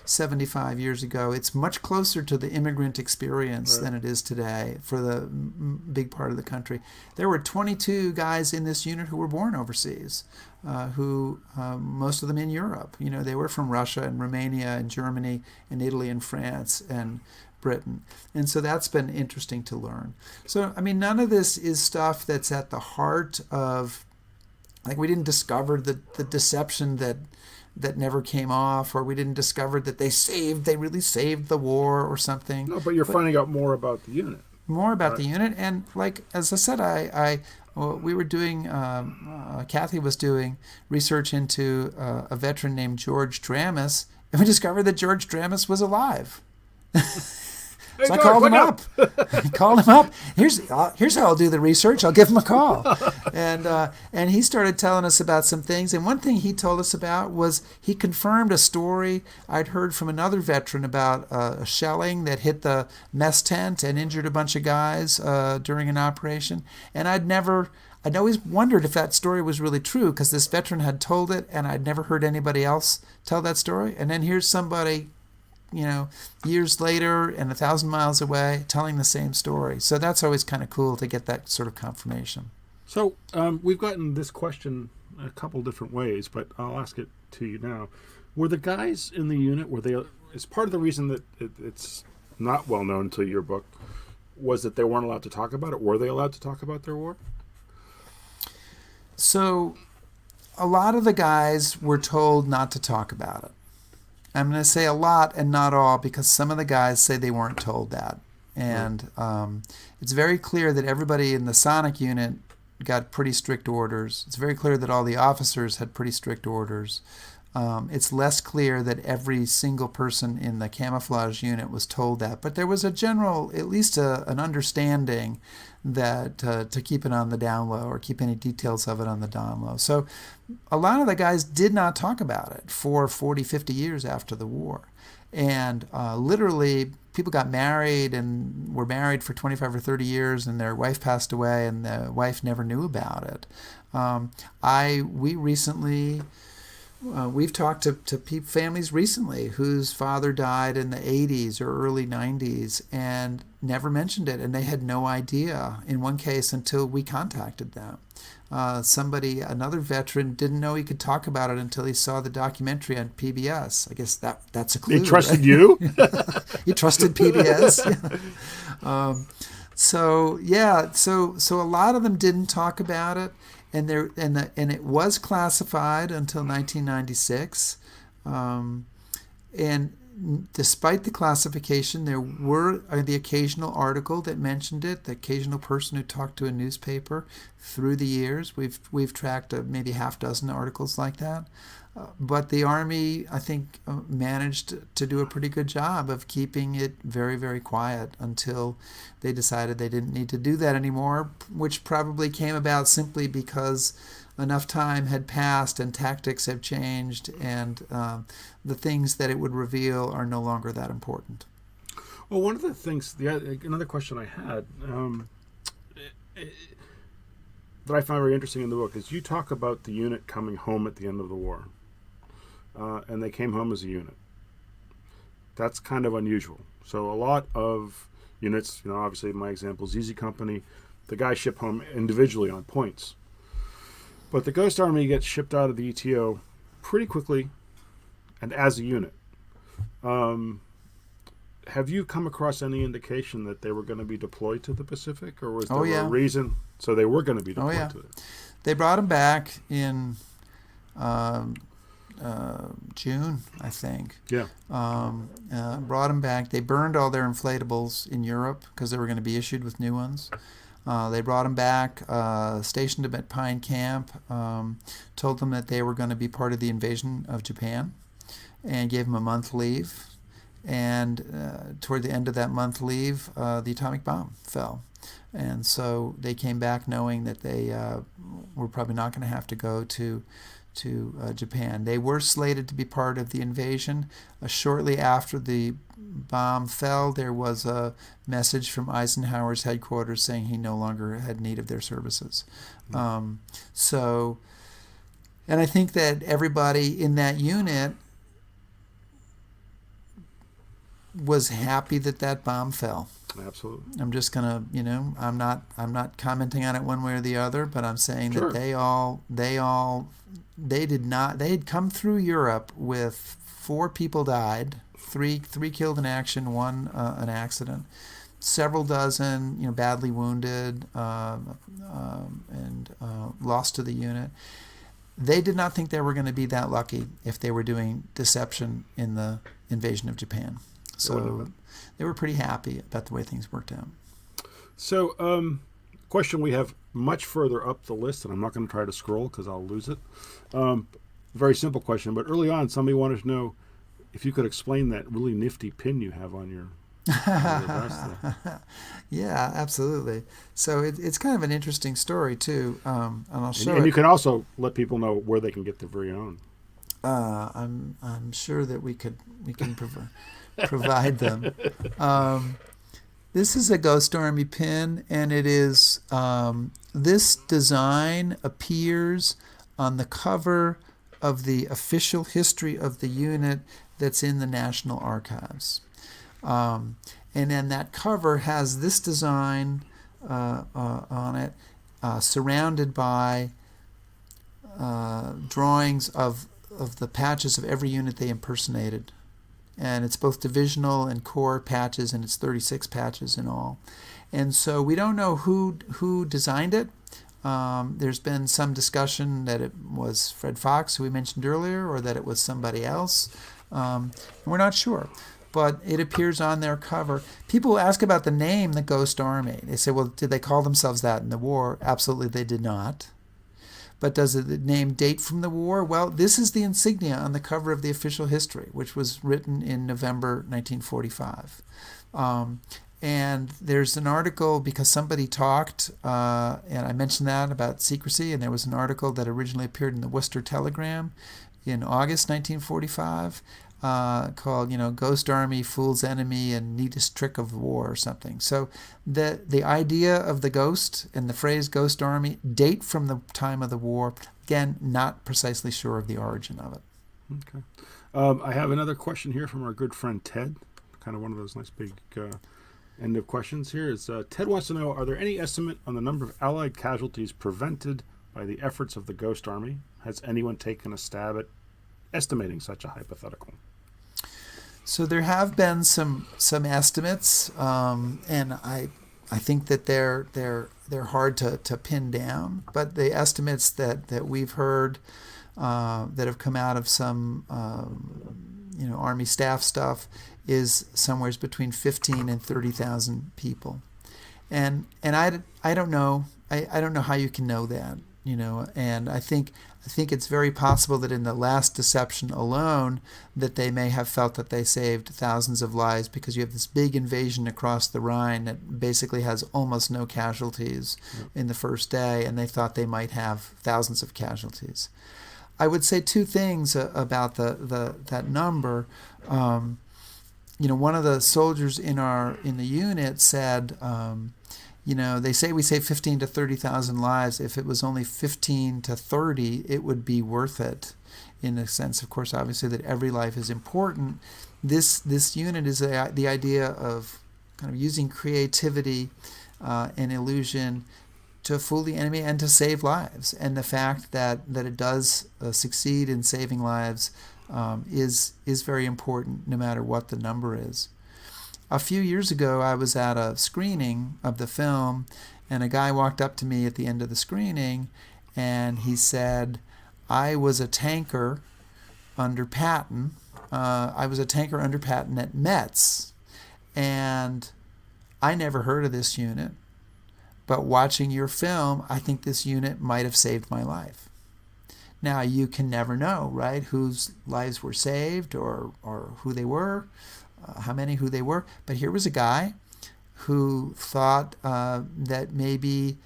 75 years ago. It's much closer to the immigrant experience than it is today for the big part of the country. There were 22 guys in this unit who were born overseas, most of them in Europe. You know, they were from Russia and Romania and Germany and Italy and France and Britain. And so that's been interesting to learn. So, I mean, none of this is stuff that's at the heart of, like, we didn't discover the deception that never came off, or we didn't discover that they really saved the war or something. No, but you're finding out more about the unit. More about the unit. And, like, as I said, we were doing, Kathy was doing research into a veteran named George Dramis, and we discovered that George Dramis was alive. So I called him up. Called him up. Here's how I'll do the research. I'll give him a call. And he started telling us about some things. And one thing he told us about was he confirmed a story I'd heard from another veteran about a shelling that hit the mess tent and injured a bunch of guys during an operation. And I'd always wondered if that story was really true, because this veteran had told it, and I'd never heard anybody else tell that story. And then here's somebody, you know, years later and 1,000 miles away telling the same story. So that's always kind of cool to get that sort of confirmation. So we've gotten this question a couple different ways, but I'll ask it to you now. Were the guys in the unit, is part of the reason that it's not well known to your book, was that they weren't allowed to talk about it? Were they allowed to talk about their war? So a lot of the guys were told not to talk about it. I'm going to say a lot and not all, because some of the guys say they weren't told that. And it's very clear that everybody in the Sonic unit got pretty strict orders. It's very clear that all the officers had pretty strict orders. It's less clear that every single person in the Camouflage unit was told that. But there was a general, at least an understanding that to keep it on the down low, or keep any details of it on the down low. So a lot of the guys did not talk about it for 40, 50 years after the war. And literally, people got married and were married for 25 or 30 years, and their wife passed away, and the wife never knew about it. We recently... we've talked to families recently whose father died in the 80s or early 90s and never mentioned it, and they had no idea, in one case, until we contacted them. Another veteran, didn't know he could talk about it until he saw the documentary on PBS. I guess that's a clue. He trusted right? you? He trusted PBS. So a lot of them didn't talk about it. And it was classified until 1996, and despite the classification, there were the occasional article that mentioned it, the occasional person who talked to a newspaper through the years. We've tracked maybe half dozen articles like that. But the Army, I think, managed to do a pretty good job of keeping it very, very quiet until they decided they didn't need to do that anymore, which probably came about simply because enough time had passed and tactics have changed, and the things that it would reveal are no longer that important. Well, one of the things, another question I had that I found very interesting in the book is you talk about the unit coming home at the end of the war. And they came home as a unit. That's kind of unusual. So a lot of units, obviously my example is Easy Company, the guys ship home individually on points. But the Ghost Army gets shipped out of the ETO pretty quickly and as a unit. Have you come across any indication that they were going to be deployed to the Pacific, or was there a reason? So they were going to be deployed to it. They brought them back in June, I think. Yeah. Brought them back. They burned all their inflatables in Europe because they were going to be issued with new ones. They brought them back, stationed them at Pine Camp, told them that they were going to be part of the invasion of Japan, and gave them a month leave. And toward the end of that month leave, the atomic bomb fell. And so they came back knowing that they were probably not going to have to go to Japan. They were slated to be part of the invasion. Shortly after the bomb fell, there was a message from Eisenhower's headquarters saying he no longer had need of their services. And I think that everybody in that unit was happy that that bomb fell. Absolutely. I'm just gonna, I'm not commenting on it one way or the other, but I'm saying Sure. that they had come through Europe with 4 people died, three killed in action, 1 an accident, several dozen, badly wounded, and lost to the unit. They did not think they were going to be that lucky if they were doing deception in the invasion of Japan. So they were pretty happy about the way things worked out. So, question we have much further up the list, and I'm not going to try to scroll because I'll lose it. Very simple question, but early on, somebody wanted to know if you could explain that really nifty pin you have on your vest there. Yeah, absolutely. So it's kind of an interesting story too, and I'll show it. And you can also let people know where they can get their very own. I'm sure that we can provide them. This is a Ghost Army pin, and it is this design appears on the cover of the official history of the unit that's in the National Archives. And then that cover has this design on it, surrounded by drawings of the patches of every unit they impersonated. And it's both divisional and corps patches, and it's 36 patches in all. And so we don't know who designed it. There's been some discussion that it was Fred Fox, who we mentioned earlier, or that it was somebody else. We're not sure. But it appears on their cover. People ask about the name, the Ghost Army. They say, well, did they call themselves that in the war? Absolutely, they did not. But does the name date from the war? Well, this is the insignia on the cover of the official history, which was written in November 1945. And there's an article, because somebody talked, and I mentioned that about secrecy, and there was an article that originally appeared in the Worcester Telegram in August 1945 called, Ghost Army, Fool's Enemy, and Neatest Trick of War or something. So the idea of the ghost and the phrase Ghost Army date from the time of the war. Again, not precisely sure of the origin of it. Okay. I have another question here from our good friend Ted. Kind of one of those nice big end of questions here. Is Ted wants to know, are there any estimate on the number of Allied casualties prevented by the efforts of the Ghost Army? Has anyone taken a stab at estimating such a hypothetical? So there have been some estimates, and I think that they're hard to pin down. But the estimates that we've heard that have come out of some Army staff stuff is somewhere between 15 and 30,000 people, and I don't know how you can know that, and I think it's very possible that in the last deception alone that they may have felt that they saved thousands of lives, because you have this big invasion across the Rhine that basically has almost no casualties in the first day, and they thought they might have thousands of casualties. I would say 2 things about that number. One of the soldiers in the unit said, they say we save 15 to 30,000 lives. If it was only 15 to 30, it would be worth it. In a sense, of course, obviously that every life is important. This unit is the idea of kind of using creativity and illusion to fool the enemy and to save lives. And the fact that it does succeed in saving lives is very important, no matter what the number is. A few years ago, I was at a screening of the film, and a guy walked up to me at the end of the screening, and he said, I was a tanker under Patton. I was a tanker under Patton at Metz, and I never heard of this unit. But watching your film, I think this unit might have saved my life. Now, you can never know, right, whose lives were saved or who they were, who they were. But here was a guy who thought that maybe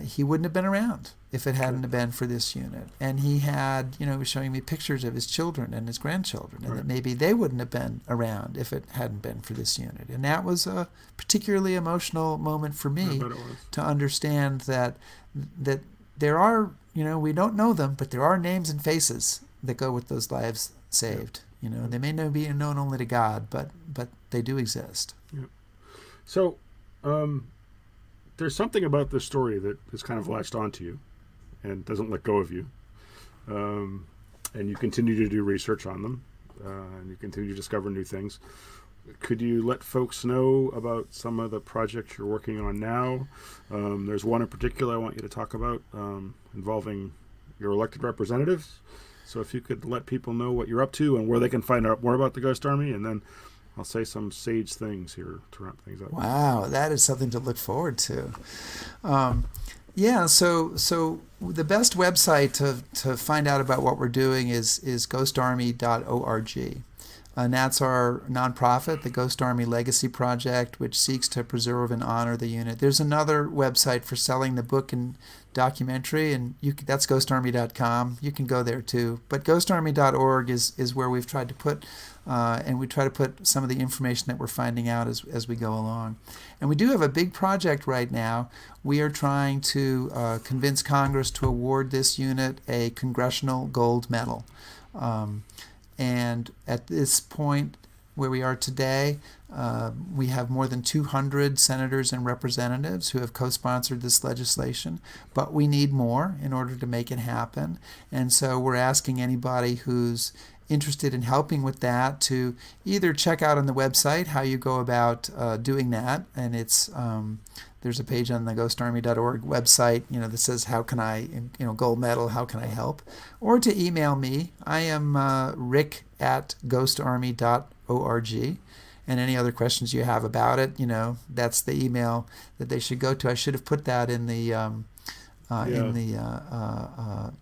he wouldn't have been around if it hadn't have been for this unit. And he had, he was showing me pictures of his children and his grandchildren, and that maybe they wouldn't have been around if it hadn't been for this unit. And that was a particularly emotional moment for me to understand that there are, we don't know them, but there are names and faces that go with those lives saved. They may not be known only to God, but they do exist. Yeah. So, there's something about this story that has kind of latched onto you and doesn't let go of you. And you continue to do research on them, and you continue to discover new things. Could you let folks know about some of the projects you're working on now? There's one in particular I want you to talk about involving your elected representatives. So if you could let people know what you're up to and where they can find out more about the Ghost Army, and then I'll say some sage things here to wrap things up. Wow, that is something to look forward to. So the best website to find out about what we're doing is ghostarmy.org. And that's our nonprofit, the Ghost Army Legacy Project, which seeks to preserve and honor the unit. There's another website for selling the book and documentary, and that's ghostarmy.com. You can go there too. But ghostarmy.org is where we've tried to put, and we try to put some of the information that we're finding out as we go along. And we do have a big project right now. We are trying to convince Congress to award this unit a Congressional Gold Medal. And at this point where we are today, we have more than 200 senators and representatives who have co-sponsored this legislation, but we need more in order to make it happen. And so we're asking anybody who's interested in helping with that to either check out on the website how you go about doing that, and it's there's a page on the ghostarmy.org website, that says how can I, gold medal, how can I help, or to email me. I am rick@ghostarmy.org, and any other questions you have about it, that's the email that they should go to. I should have put that in the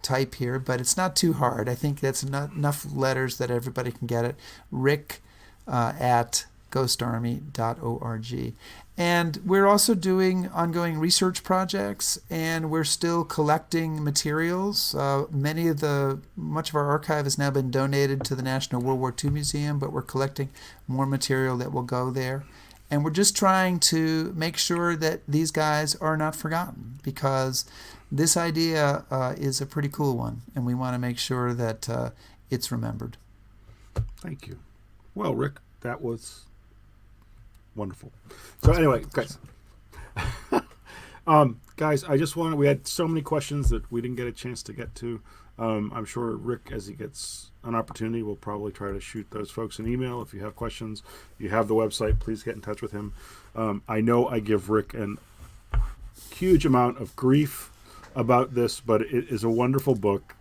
type here, but it's not too hard. I think that's enough letters that everybody can get it. rick@ghostarmy.org. And we're also doing ongoing research projects, and we're still collecting materials. Much of our archive has now been donated to the National World War II Museum, but we're collecting more material that will go there. And we're just trying to make sure that these guys are not forgotten, because this idea is a pretty cool one, and we want to make sure that it's remembered. Thank you. Well, Rick, that was wonderful. So anyway, guys, we had so many questions that we didn't get a chance to get to. I'm sure Rick, as he gets an opportunity, will probably try to shoot those folks an email. If you have questions, you have the website, please get in touch with him. I know I give Rick a huge amount of grief about this, but it is a wonderful book.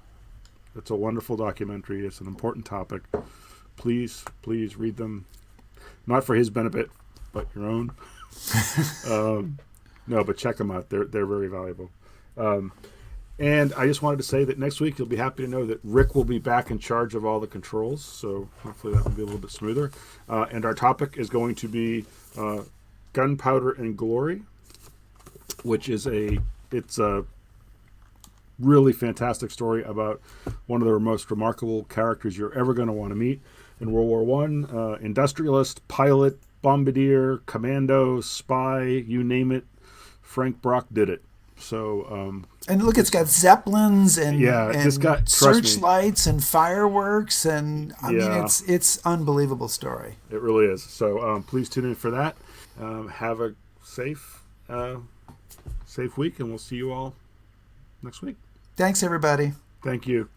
It's a wonderful documentary. It's an important topic. Please read them. Not for his benefit, but your own. No, but check them out. They're very valuable. And I just wanted to say that next week you'll be happy to know that Rick will be back in charge of all the controls. So hopefully that will be a little bit smoother. And our topic is going to be Gunpowder and Glory, which is it's a really fantastic story about one of the most remarkable characters you're ever going to want to meet in World War I. Industrialist, pilot, bombardier, commando, spy, you name it. Frank Brock did it. So, and look, it's got zeppelins and and searchlights and fireworks, and I mean, it's unbelievable story. It really is. So please tune in for that. Have a safe week, and we'll see you all next week. Thanks, everybody. Thank you.